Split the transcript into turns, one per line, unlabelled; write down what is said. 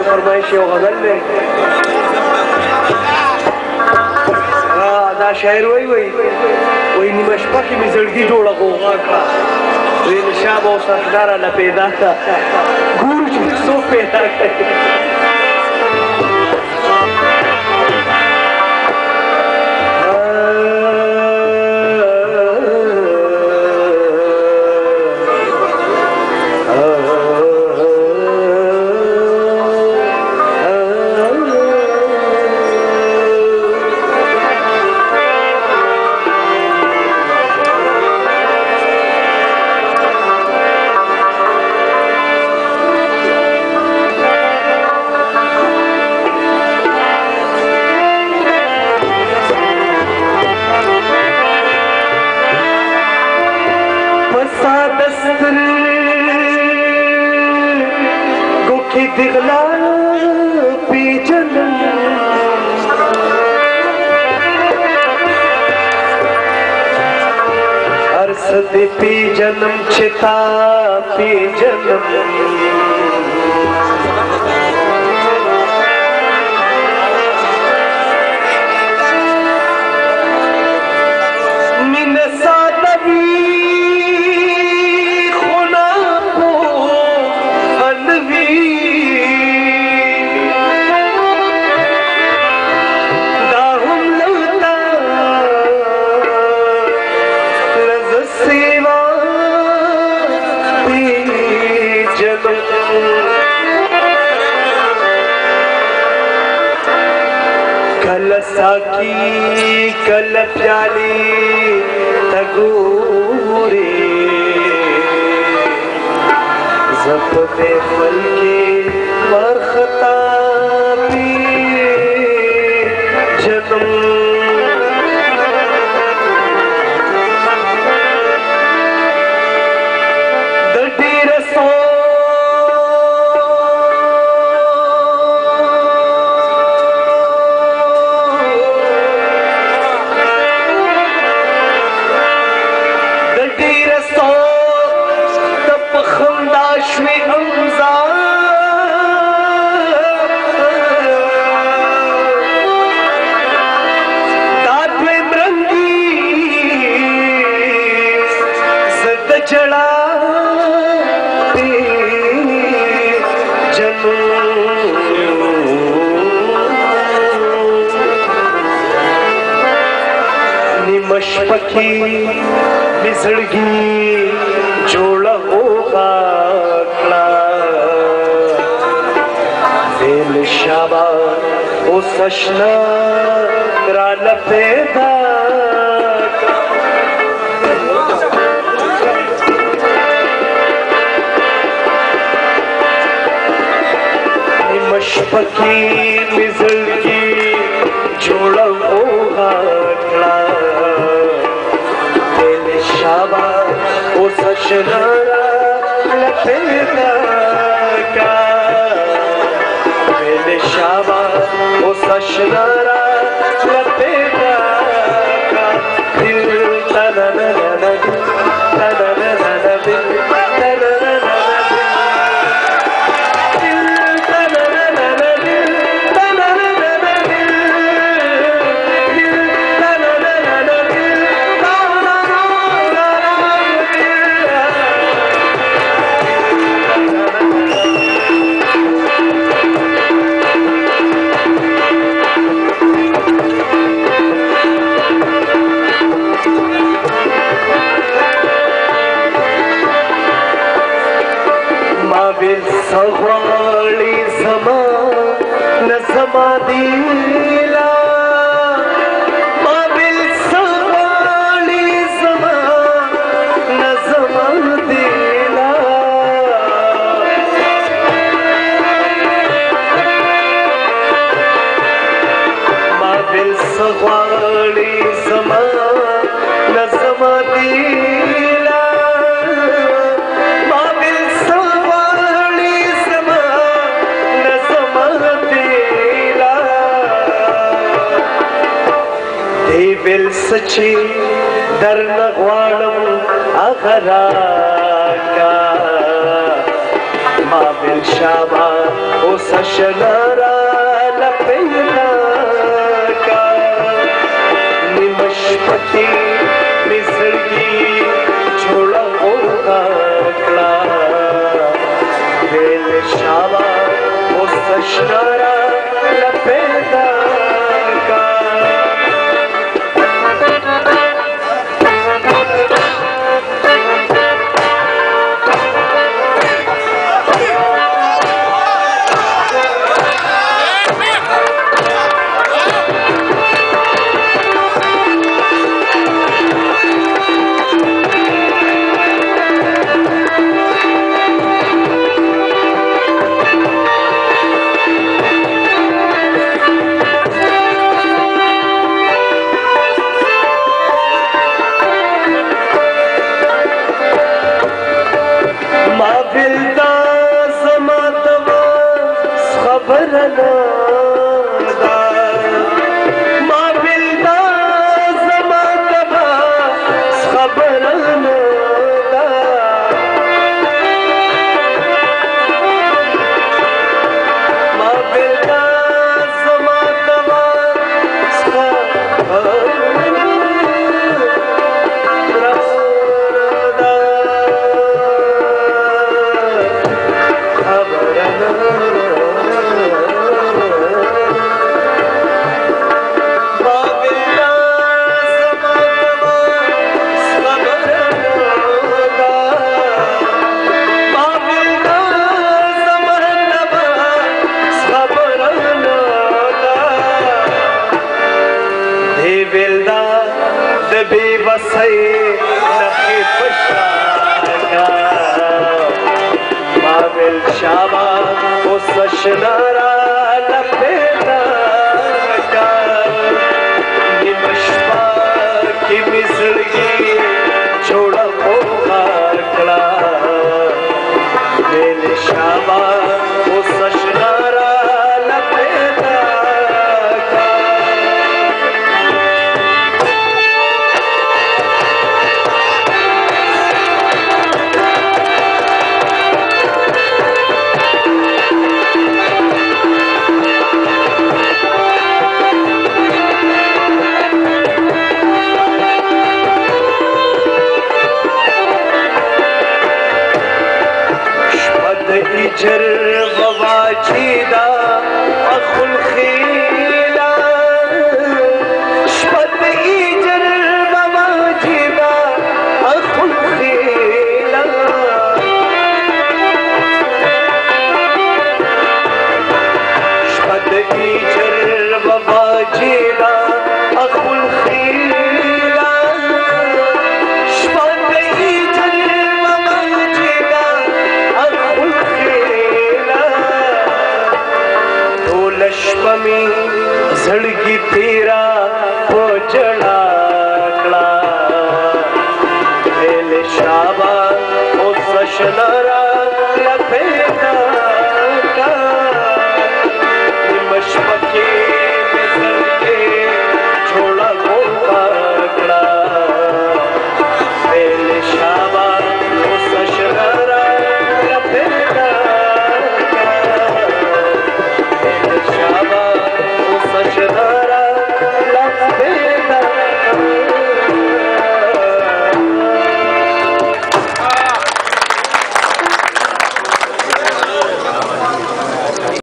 فرمایش یو غزل دی دا شاعر وایي نیمه شپه کې مې زړګي جوړه غوغا کړه ویې نشاب او سرداره له پیدا کړه ګورو چې څوک پیدا کړي दिखला पी जन्म अरसद पी जन्म चिता पी जन्म साकी कल प्याली तगोरे जब बेफल के मरखता पी जन्म दडी रसो मशपकी बिजड़गी जोड़ा होगा दिल शाबा ओ सशना राल पैदा मशपकी बिजड़गी जोड़ा होगा शाबा ओ सशनारा लपेदा का मेरे शाबा ओ सशनारा लपेदा का दिल तना ना ना तना ना ना दिल तना ना ना सवाली समा न समा दिला माबिल सवाली समा न समा दिला माबिल सवाली समा न समा दिला बिल सची दर नगवाणम अखरा का ما بالشابه وسشنارا لپیدا کا निमशपति मिसरगी छोड़ा होगा कला बेल शावा वो सशनारा लपेटा का शाबा वो सशनारा लपेटा का निमशपा की मिसरगी छोड़ा होगा कला बेल शाबा वो सशनारा लपेटा का इजर ववाजीदा अखुल खीला शपत इजर ववाजीदा अखुल खीला शपत इजर ववाजीदा अखुल खीला लश्पमी झड़की तेरा